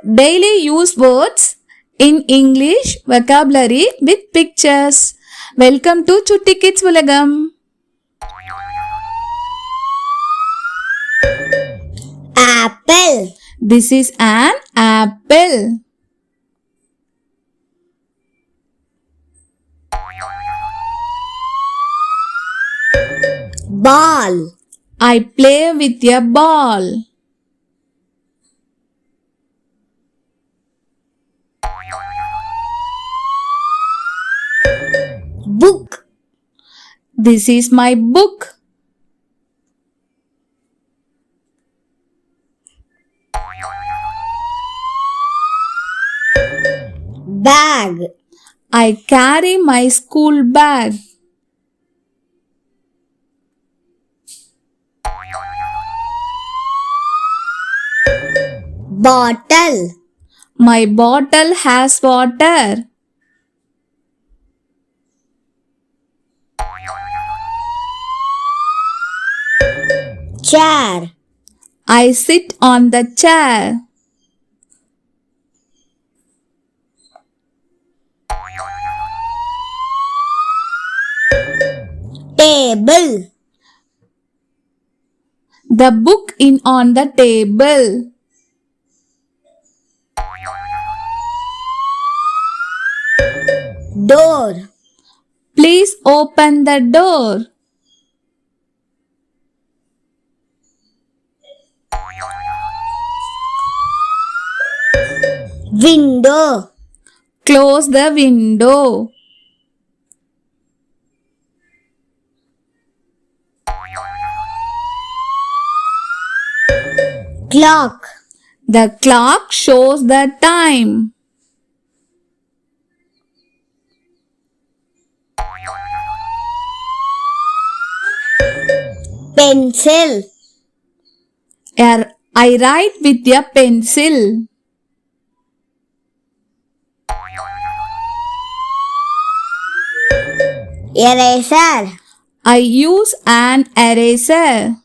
Daily use words in English vocabulary with pictures. Welcome to Chutti Kids Ulagam. Apple. This is an apple. Ball. I play with a ball. Book. This is my book. Bag. I carry my school bag. Bottle. My bottle has water. Chair. I sit on the chair. Table. The book in on the table. Door. Please open the door. Window. Close the window. Clock. The clock shows the time. Pencil. I write with a pencil. Eraser. I use an eraser.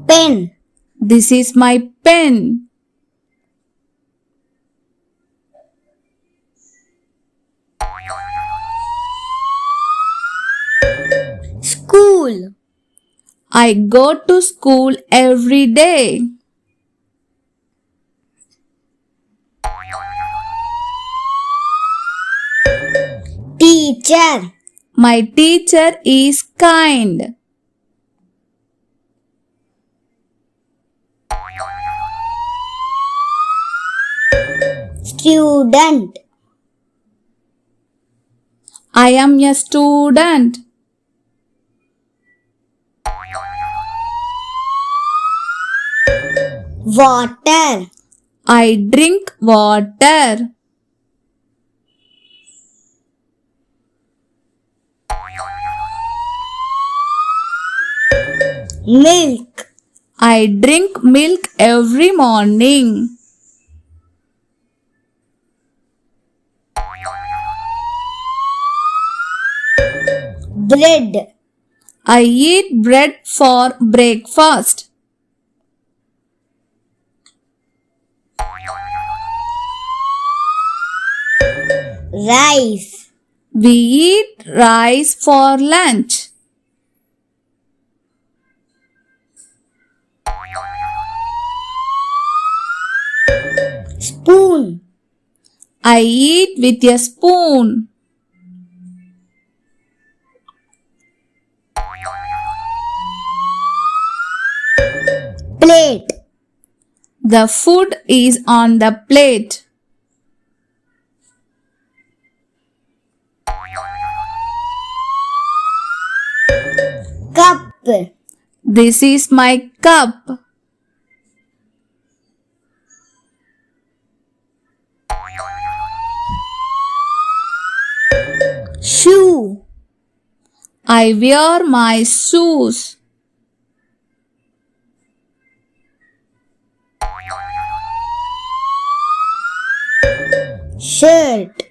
Pen. This is my pen. School. I go to school every day. Teacher. My teacher is kind. Student. I am a student. Water. I drink water. Milk. I drink milk every morning. Bread. I eat bread for breakfast. Rice. We eat rice for lunch. Spoon. I eat with a spoon. Plate. The food is on the plate. Cup. This is my cup. Shoe. I wear my shoes. Shirt.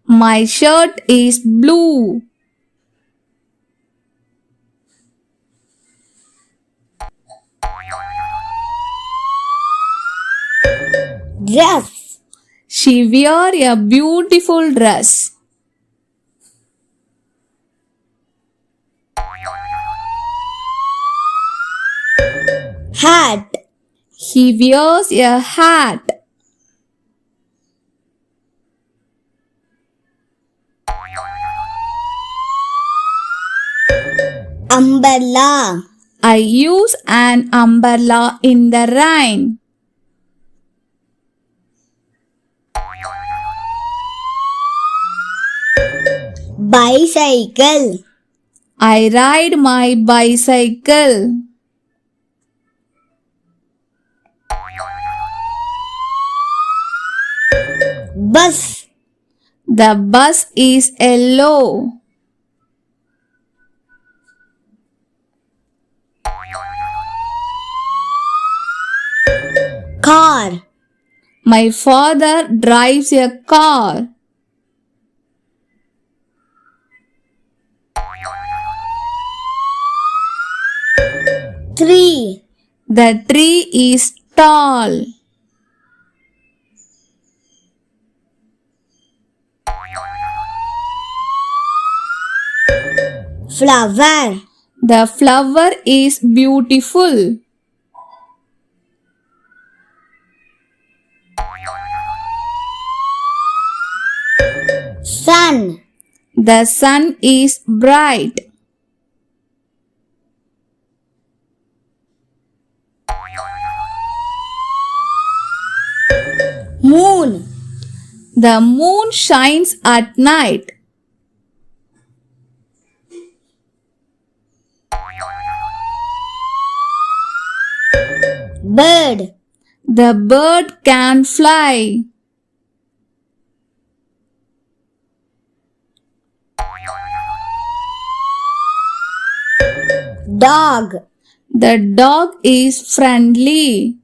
My shirt is blue. Dress. She wear a beautiful dress. Hat. He wears a hat. Umbrella. I use an umbrella in the rain. Bicycle. I ride my bicycle. Bus. The bus is yellow. Car. My father drives a car. Tree. The tree is tall. Flower. The flower is beautiful. Sun. The sun is bright. Moon. The moon shines at night. Bird. The bird can fly. Dog. The dog is friendly.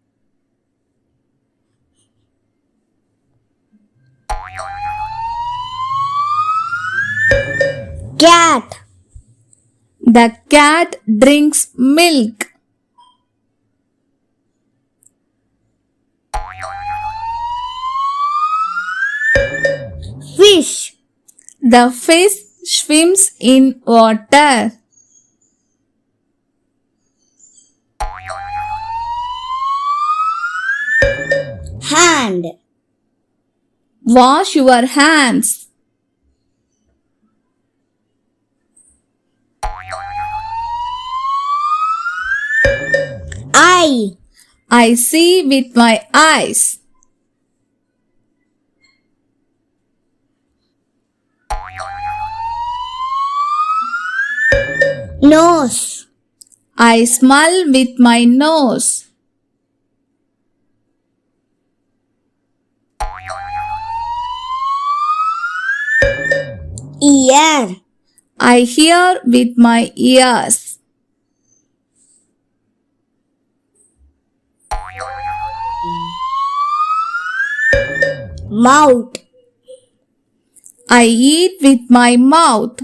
Cat. The cat drinks milk. Fish. The fish swims in water. Hand. Wash your hands. Eye. I see with my eyes. Nose. I smell with my nose. Ear. I hear with my ears. Mouth. I eat with my mouth.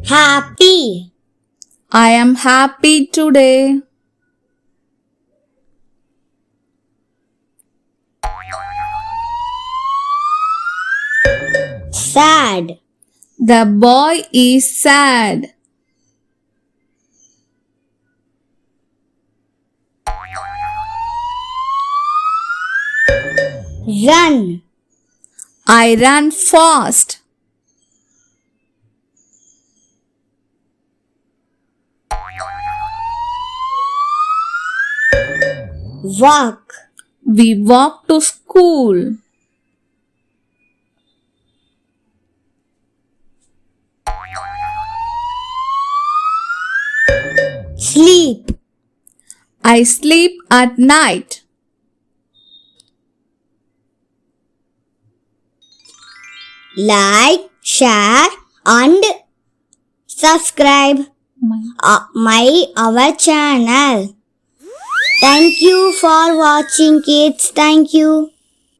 Happy. I am happy today. Sad. The boy is sad. Run. I run fast. Walk. We walk to school. Sleep. I sleep at night. Like, share and subscribe our channel. Thank you for watching, kids. Thank you.